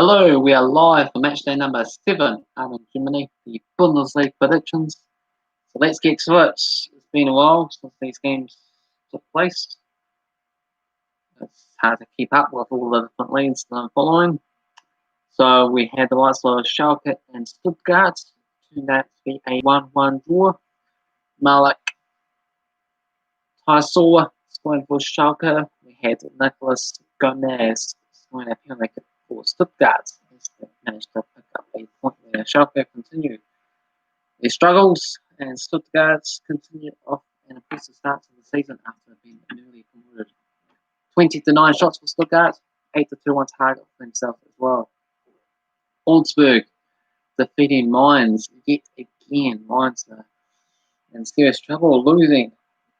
Hello, we are live for match day number 7 out in Germany, the Bundesliga predictions. So let's get to it. It's been a while since these games took place. It's hard to keep up with all the different leagues that I'm following. So we had the likes of Schalke and Stuttgart. Turned out to be a 1-1 draw. Malik Tysor scoring for Schalke. We had Nicholas Gomez scoring a penalty for Stuttgart. They managed to pick up a point there. Schalke continued their struggles, and Stuttgart continued off an impressive start to the season after being newly promoted. 20-9 shots for Stuttgart, 8-2 on target for themselves as well. Augsburg defeating Mainz yet again. Mainz are in serious trouble, losing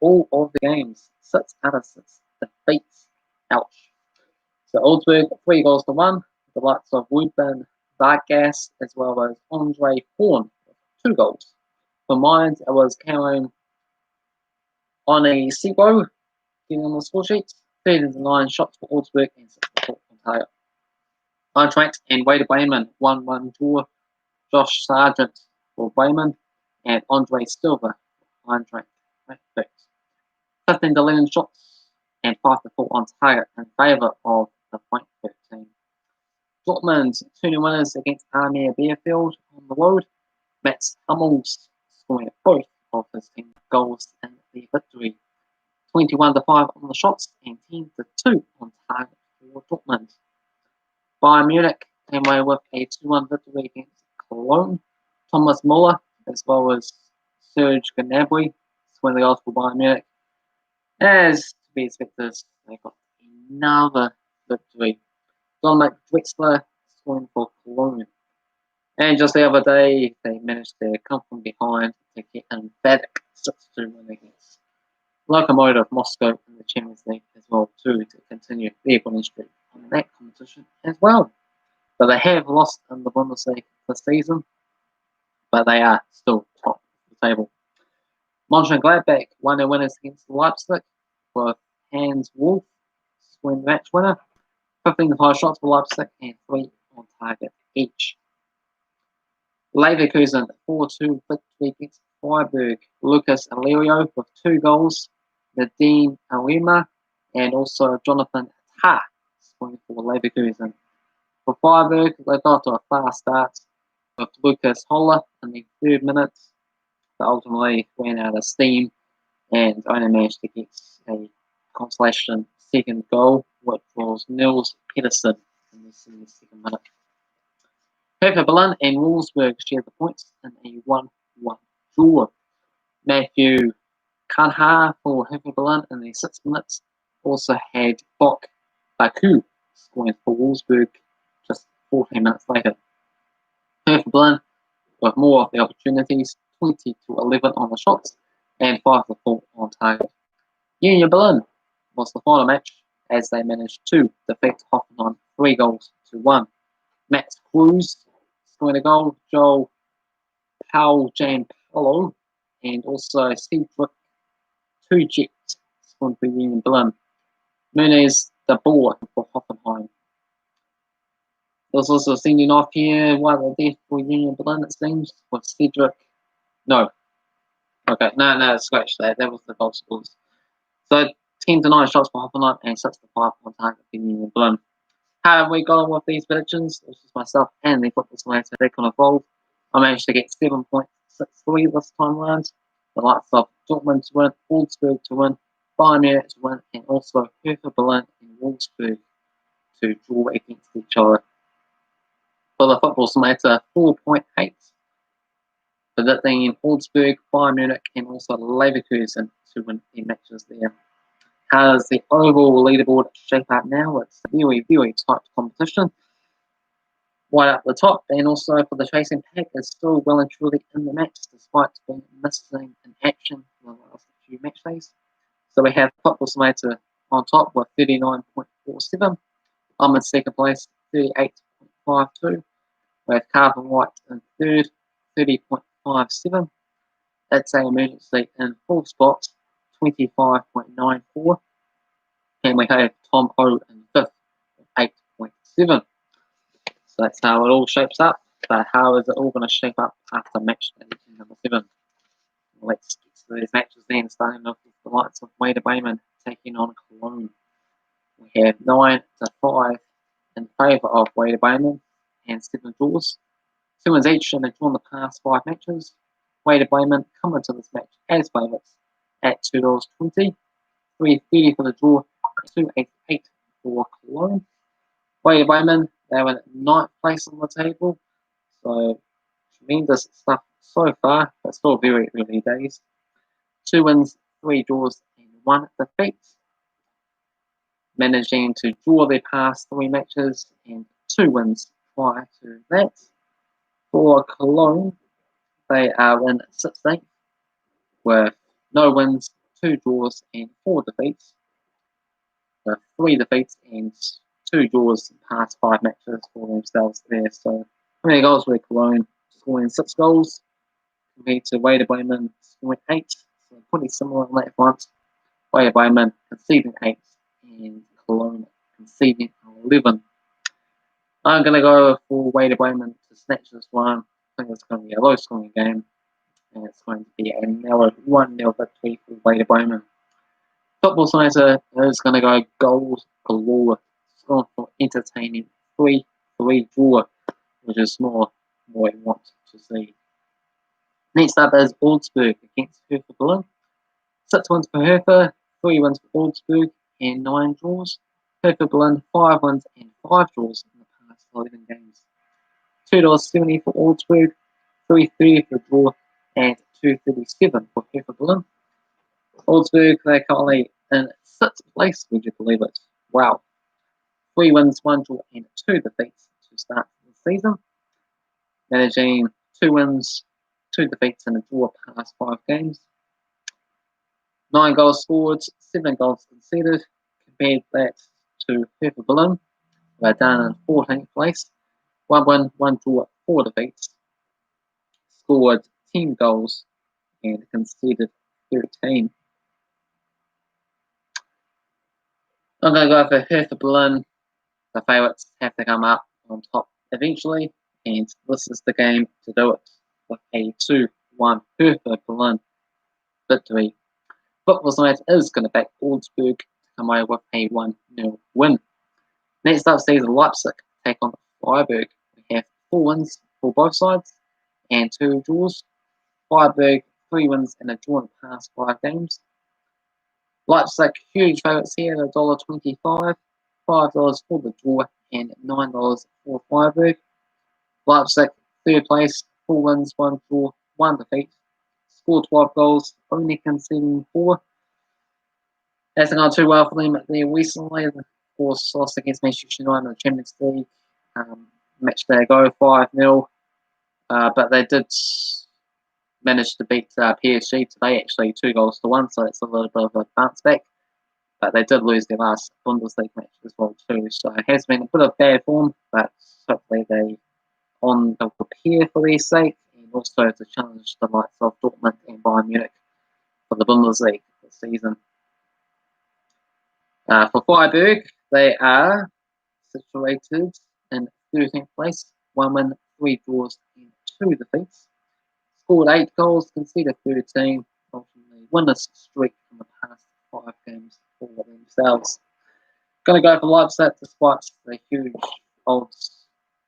all of the games. 6 out of 6 defeats. Ouch. So Augsburg 3-1. The likes of Ruben Vargas as well as Andre Horn with 2 goals. For Mainz, it was Cavan Wright getting on the score sheet. 39 shots for Augsburg and 6 on target. Eintracht and Werder Bremen 1-1 draw. Josh Sargent for Bremen and Andre Silva for Eintracht. 15-11 shots and 5-4 on target in favour of the Frankfurt team. Dortmund 2 winners against Arminia Bielefeld on the road. Mats Hummels scoring both of his team goals in the victory. 21-5 on the shots and 10-2 on target for Dortmund. Bayern Munich came away with a 2-1 victory against Koln. Thomas Muller as well as Serge Gnabry scoring the goals for Bayern Munich. As to be expected, they got another victory. Dominic Drexler scoring for Koln. And just the other day, they managed to come from behind to get an emphatic 6-2 win against Lokomotiv Moscow in the Champions League as well too, to continue their winning streak in that competition as well. But they have lost in the Bundesliga this season, but they are still top of the table. Mönchengladbach won their winners against Leipzig with Hans Wolf scoring the match winner. 15-5 shots for Leipzig and 3 on target each. Leverkusen 4-2 victory against Freiburg. Lucas Alirio with 2 goals. Nadine Awema and also Jonathan Tah scoring for Leverkusen. For Freiburg, they got to a fast start with Lucas Holler in the 3rd minute. They ultimately ran out of steam and only managed to get a consolation 2nd goal, which was Nils Pedersen in the 2nd minute. Hertha Berlin and Wolfsburg shared the points in a 1-1 draw. Matthew Kanha for Hertha Berlin in the 6th minute also had Bok Baku scoring for Wolfsburg just 14 minutes later. Hertha Berlin with more of the opportunities, 20-11 on the shots and 5-4 on target. Union Berlin was the final match as they managed to defeat Hoffenheim 3-1. Max Cruz scoring a goal, Joel Gianpaolo and also Cedric Tujic scoring for Union Berlin. Muniz de Boer for Hoffenheim. There's also a sending off here, while they're there for Union Berlin, it seems, with Cedric. No. Okay, no, scratch that. That was the goal scores. So 10-9 shots for Hoffenheim and 6-5 on target for Union Berlin. How have we got on with these predictions? This is myself and the Footy Simulator deck on Evolve. I managed to get 7.63 this time around. The likes of Dortmund to win, Augsburg to win, Bayern Munich to win, and also Hertha Berlin and Wolfsburg to draw against each other. For the Football Simulator, 4.8. Predicting Augsburg, Bayern Munich, and also Leverkusen to win their matches there. How does the overall leaderboard shape up now? It's a very, very tight competition. Right up the top, and also for the chasing pack is still well and truly in the match despite being missing in action for the last few match days. So we have Football Simulator on top with 39.47. I'm in 2nd place, 38.52. We have Cavan Wright in 3rd, 30.57. That's a emergency in 4th spot, 25.94. And we have Tom Ho in 5th, 8.7. So that's how it all shapes up. But how is it all going to shape up after match day number 7? Let's get to these matches then, starting off with the likes of Werder Bremen taking on Koln. We have 9-5 in favour of Werder Bremen and 7 draws. 2 wins each, and they've drawn the past 5 matches. Werder Bremen come into this match as favourites at $2.20, $3.30 for the draw, $2.88 for Koln. Werder Bremen, they're in 9th place on the table, so tremendous stuff so far, but still very early days. 2 wins, 3 draws, and 1 defeat. Managing to draw their past 3 matches and 2 wins prior to that. For Koln, they are in 16th with no wins, 2 draws, and 4 defeats. 3 defeats and 2 draws in past 5 matches for themselves there. So, how many goals were Koln scoring? 6 goals compared to Werder Bremen scoring 8. So, pretty similar on that front. Werder Bremen conceding 8 and Koln conceding 11. I'm going to go for Werder Bremen to snatch this one. I think it's going to be a low scoring game, and it's going to be a narrow 1-0 victory for Werder Bremen. Football Simulator is going to go goals galore. It's going for entertaining 3-3 draw, which is more what we want to see. Next up is Augsburg against Hertha Berlin. 6 wins for Hertha, 3 wins for Augsburg, and 9 draws. Hertha Berlin 5 wins and 5 draws in the past 11 games. $2.70 for Augsburg, $3.30 for draw, and $2.37 for Hertha Berlin. Augsburg, they're currently in 6th place, would you believe it? Wow. 3 wins, 1 draw, and 2 defeats to start the season. Managing 2 wins, 2 defeats, and a draw past 5 games. 9 goals scored, 7 goals conceded. Compared that to Hertha Berlin, they're down in 14th place. 1 win, 1 draw, 4 defeats. Scored 10 goals and conceded 13. I'm going to go for Hertha Berlin. The favourites have to come up on top eventually, and this is the game to do it with a 2-1 Hertha Berlin victory. Football Science is going to back Augsburg to come away with a 1-0 win. Next up sees Leipzig take on Freiburg. We have 4 wins for both sides and 2 draws. Freiburg 3 wins and a draw in the past 5 games. Leipzig huge favourites here at $1.25, $5 for the draw and $9 for Freiburg. Leipzig 3rd place, 4 wins, 1 draw, 1 defeat. Scored 12 goals, only conceding 4. Hasn't gone too well for them there recently. Of course, lost against Manchester United in the Champions League. Match day ago, 5-0. But they did manage to beat PSG today, actually 2-1, so it's a little bit of a bounce back. But they did lose their last Bundesliga match as well too, so it has been a bit of bad form, but hopefully they on the repair for their sake, and also to challenge the likes of Dortmund and Bayern Munich for the Bundesliga this season. For Freiburg, they are situated in 13th place, 1 win, 3 draws, and 2 defeats. Scored 8 goals, conceded 13, ultimately winless streak in the past 5 games for themselves. Going to go for Leipzig despite the huge odds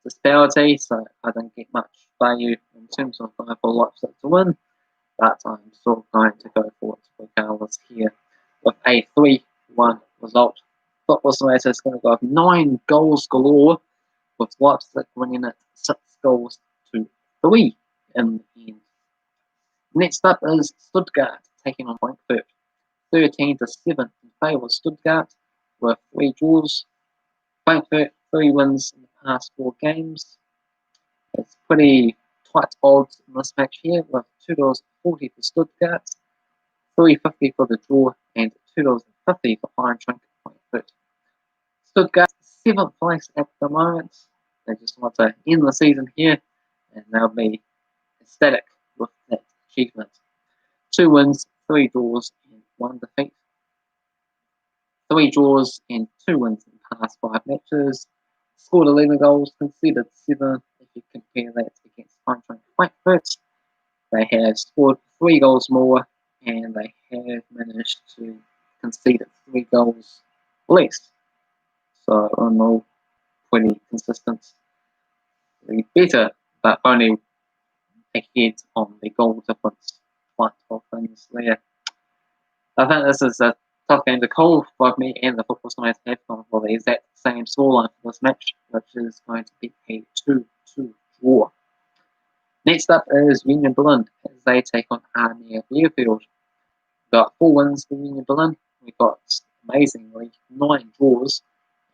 disparity, so I don't get much value in terms of going for Leipzig to win, but I'm still going to go for it regardless here with a 3-1 result. Football Simulator is going to go with 9 goals galore, with Leipzig winning it 6-3 in the end. Next up is Stuttgart taking on Frankfurt, 13-7 in favour of Stuttgart with 3 draws. Frankfurt 3 wins in the past 4 games. It's pretty tight odds in this match here with $2.40 for Stuttgart, $3.50 for the draw, and $2.50 for Eintracht Frankfurt. Stuttgart 7th place at the moment. They just want to end the season here, and they'll be ecstatic with that achievement. 2 wins, 3 draws, and 1 defeat. 3 draws and 2 wins in the past 5 matches. scored 11 goals, conceded 7. If you compare that against Eintracht Frankfurt, they have scored 3 goals more, and they have managed to concede 3 goals less. So, on all, pretty consistent. Better, but only ahead on the goal difference. Quite of things there. I think this is a tough game to call. Both me and the football science have gone for the exact same scoreline for this match, which is going to be a 2-2 draw. Next up is Union Berlin as they take on Arminia Bielefeld. We've got 4 wins for Union Berlin. We've got amazingly 9 draws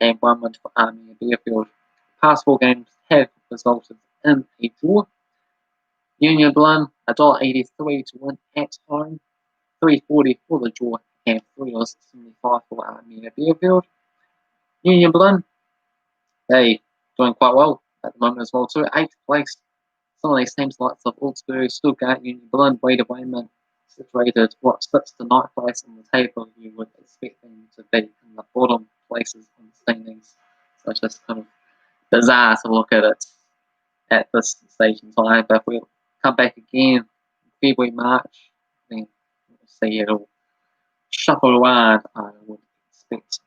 and 1 win for Arminia Bielefeld. Past 4 games have resulted in a draw. Union Berlin $1.83 to win at home, $3.40 for the draw, and $3.75 for Arminia Bielefeld. Union Berlin, they doing quite well at the moment as well too. 8th place. Some of these teams like Augsburg, Stuttgart, Union Berlin, Werder Bremen, situated 6th to 9th place on the table. You would expect them to be in the bottom places on the standings. So it's just kind of bizarre to look at it at this stage in time. But if we come back again in February, March, then we'll see it all shuffle around, I would expect.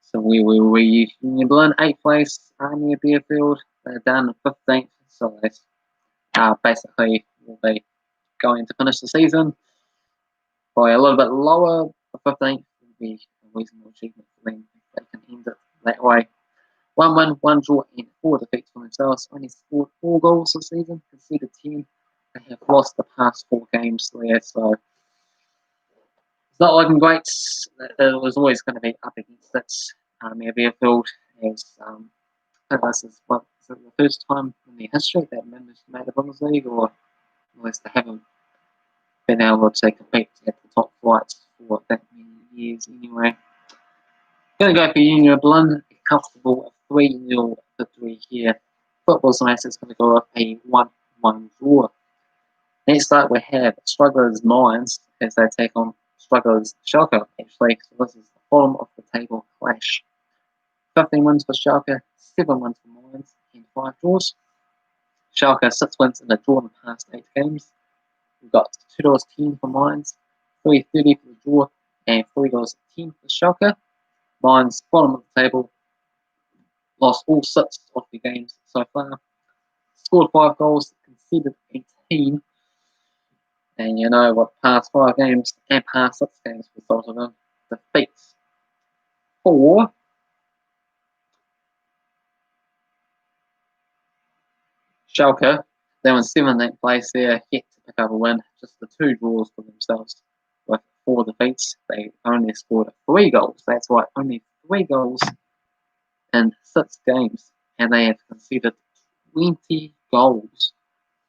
So we will reach Union Berlin 8th place, Arminia Bielefeld, they're down in 15th, so that's basically will be going to finish the season by a little bit lower. The 15th will be a reasonable achievement for them if they can end it that way. 1 win, 1 draw, and 4 defeats for themselves. Only scored 4 goals this season, conceded 10. They have lost the past 4 games there, so it's not looking great. It was always going to be up against it. Arminia Bielefeld has, I think this is the first time in their history they've managed to make the Bundesliga, or at least they haven't been able to compete at the top flight for that many years anyway. Going to go for Union Berlin, a comfortable 3-0 victory here. Football Science is going to go up a 1-1 draw. Next up, we have Strugglers Mainz as they take on Strugglers Schalke, actually. So this is the bottom of the table clash. 15 wins for Schalke, 7 wins for Mainz, and 5 draws. Schalke 6 wins in a draw in the past 8 games. We've got $2.10 for Mainz, $3.30 for the draw, and $3.10 for Schalke. Mainz, bottom of the table, lost all 6 of the games so far. Scored 5 goals, conceded 18. And you know what past 5 games and past 6 games resulted in? Defeats. 4. Schalke, they were in 17th place there, yet to pick up a win. Just the 2 draws for themselves. With 4 defeats, they only scored 3 goals. That's right, only 3 goals in 6 games. And they have conceded 20 goals.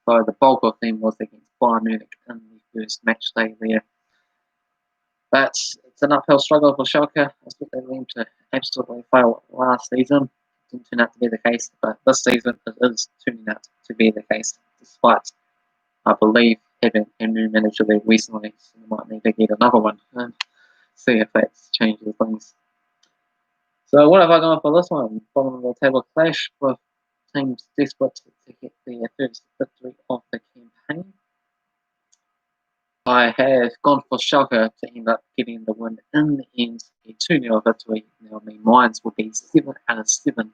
So the bulk of them was against Bayern Munich in the first match day there. But it's an uphill struggle for Schalke. I expected them to absolutely fail last season. It didn't turn out to be the case, but this season it is turning out to be the case, despite, I believe, having a new manager there recently. So they might need to get another one and see if that changes things. So what have I gone for this one? Bottom of the table clash with teams desperate to get their first victory of the campaign. I have gone for Schalke to end up getting the win in the end, a 2-0 victory. Now, Mainz will be 7 out of 7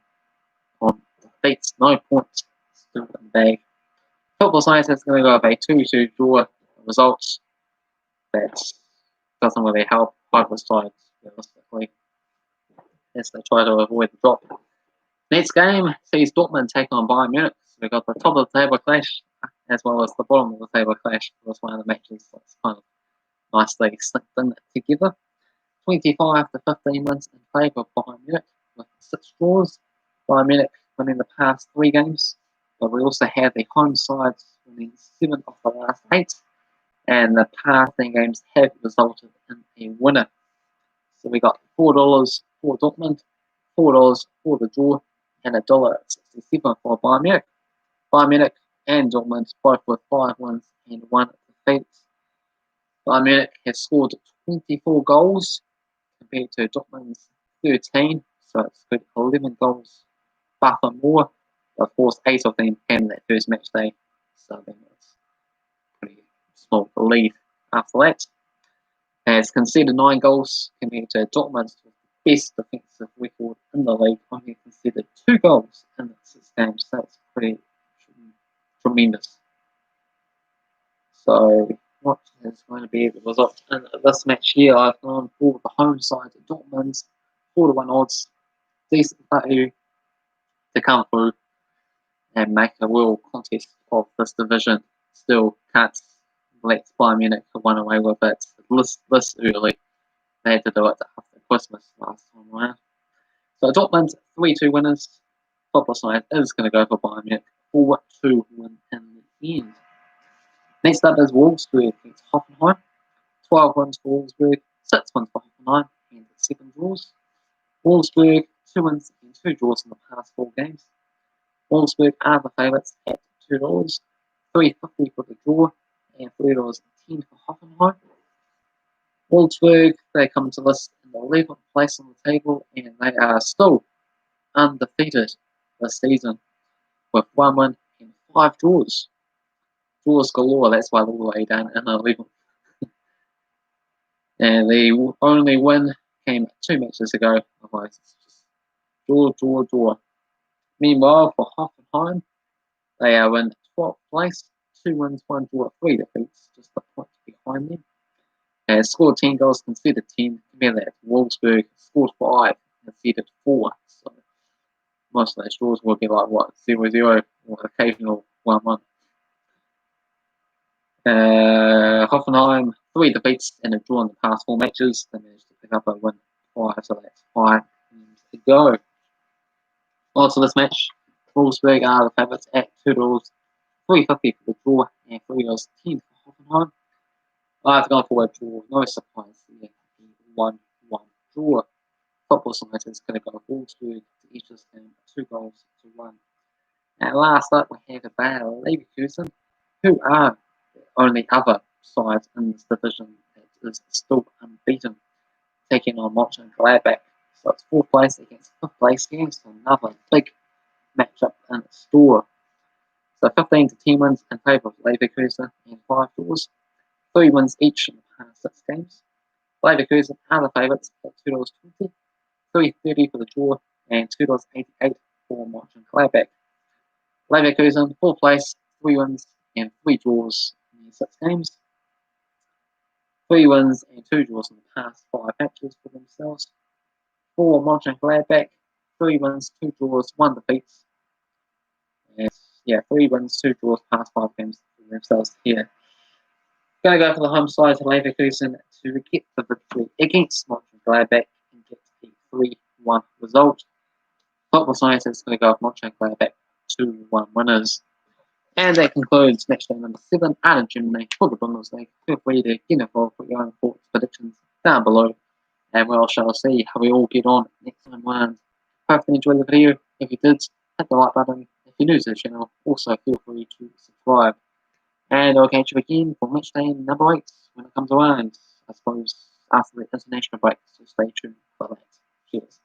on defeats, no points, still in the bag. Football Science is going to go up a 2-2 draw. Results that doesn't really help either side, realistically, as they try to avoid the drop. Next game sees Dortmund take on Bayern Munich. So we've got the top of the table clash as well as the bottom of the table clash for this one of the matches. So it's kind of nicely slipped in together. 25 to 15 wins in favour of Bayern Munich with 6 draws. Bayern Munich winning the past 3 games. But we also have the home sides winning 7 of the last 8. And the past 10 games have resulted in a winner. So we got $4 for Dortmund, $4 for the draw, and $1.67 for Bayern Munich. Bayern Munich and Dortmund both with 5 wins and 1 defeat. Bayern Munich has scored 24 goals compared to Dortmund's 13, so it's got 11 goals far from more. Of course, 8 of them came in that first match day, so then it's pretty small lead after that. Has conceded 9 goals compared to Dortmund's best defensive record in the league, only conceded 2 goals in the 6 games. So that's pretty tremendous. So what is going to be the result in this match here? I've gone for the home side of Dortmund's 4-1 odds. Decent value to come through and make a real contest of this division. Still can't let Bayern Munich run away with it this early. They had to do it after Christmas last time around. So Dortmund 3-2 winners. Top side is going to go for Bayern Munich 4-2 win in the end. Next up is Wolfsburg against Hoffenheim. 12 wins for Wolfsburg, 6 wins for Hoffenheim, and 7 draws. Wolfsburg 2 wins and 2 draws in the past 4 games. Wolfsburg are the favourites at $2, $3.50 for the draw, and $3.10 for Hoffenheim. Wolfsburg, they come to this in the 11th place on the table, and they are still undefeated this season with 1 win and 5 draws. Draws galore, that's why they're all the way down in the 11th. And the only win came 2 matches ago, otherwise it's just draw. Meanwhile, for Hoffenheim, they are in 12th place, 2 wins, 1 draw, 3 defeats, just a point behind them. Scored 10 goals, conceded 10. Compare that to Wolfsburg, scored 5, conceded 4. So most of those draws will be like, 0-0 or occasional 1-1. Hoffenheim, 3 defeats and a draw in the past 4 matches. They managed to pick up a win 5, so that's 5 games to go. On to this match, Wolfsburg are the favourites at $2, $3.50 for the draw, and $3.10 for Hoffenheim. I've gone for a draw, no surprise here. 1-1 draw. Top side is going to go Wolfsburg to each this game, 2 goals to 1. And last up, we have Bayer Leverkusen, who are the only other side in this division that is still unbeaten, taking on Mönchengladbach. So it's 4th place against 5th place games, so another big matchup in store. So 15 to 10 wins in favour of Leverkusen and 5 draws. 3 wins each in the past 6 games. Leverkusen are the favourites at $2.20, $3.30 for the draw, and $2.88 for Mönchengladbach. Leverkusen, 4th place, 3 wins and 3 draws in 6 games. 3 wins and 2 draws in the past 5 matches for themselves. For Mönchengladbach, 3 wins, 2 draws, 1 defeats. And 3 wins, 2 draws, past 5 games for themselves here. Going to go for the home side to Leverkusen to get the victory against Mönchengladbach and get a 3-1 result. Football Science is going to go with Mönchengladbach 2-1 winners. And that concludes match day number 7 out of Germany for the Bundesliga. Feel free to get involved with your own thoughts, predictions down below. And we shall see how we all get on next time round. Hopefully you enjoyed the video. If you did, hit the like button. If you're new to the channel, also feel free to subscribe. And I'll catch you again for match day number 8 when it comes around. I suppose after the international break, so stay tuned for that. Cheers.